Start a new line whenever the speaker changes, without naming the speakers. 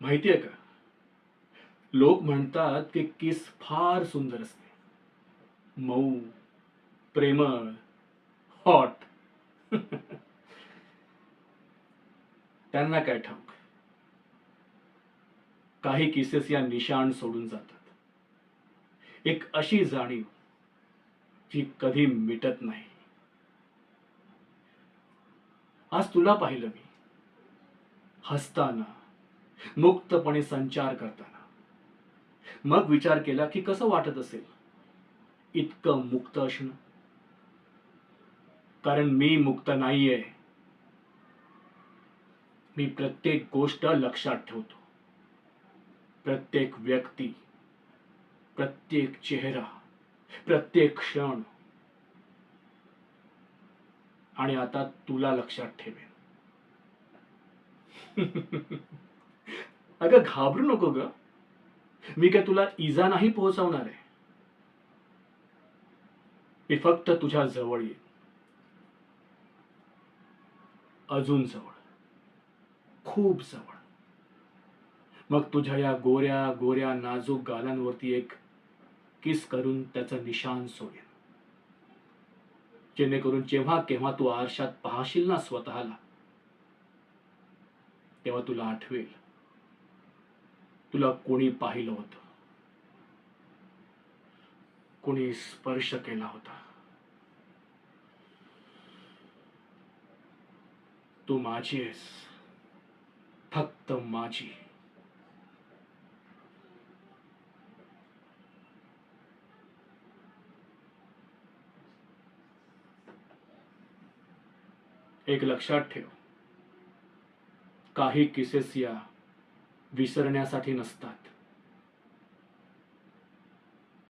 माहितीये का, लोक म्हणतात की किस फार सुंदर असते, मऊ, प्रेमळ, हॉट. त्यांना काय ठाऊक, काही किसेस या निशाण सोडून जातात. एक अशी जाणीव जी कधी मिटत नाही. आज तुला पाहिलं मी, हसताना, मुक्तपणे संचार करताना. मग विचार केला की कसं वाटत असेल इतकं मुक्त असणं. कारण मी मुक्त नाहीये. मी प्रत्येक गोष्ट लक्षात ठेवतो. प्रत्येक व्यक्ती, प्रत्येक चेहरा, प्रत्येक क्षण. आणि आता तुला लक्षात ठेवेन. अगं घाबरू नको ग. मी काय तुला इजा नाही पोहोचवणार आहे. मी फक्त तुझ्या जवळ येईन. अजून जवळ, खूप जवळ. मग तुझ्या या गोऱ्या गोऱ्या नाजूक गालांवरती एक किस करून त्याचं निशाण सोडेन. जेणेकरून जेव्हा केव्हा तू आरशात पाहशील ना स्वतःला, तेव्हा तुला आठवेल तुला कोणी पाहिलं होतं, कोणी स्पर्श केला होता. तू माझी आहेस, फक्त माझी. एक लक्षात ठेव, काही किसेस या विसरण्यासाठी नसतात,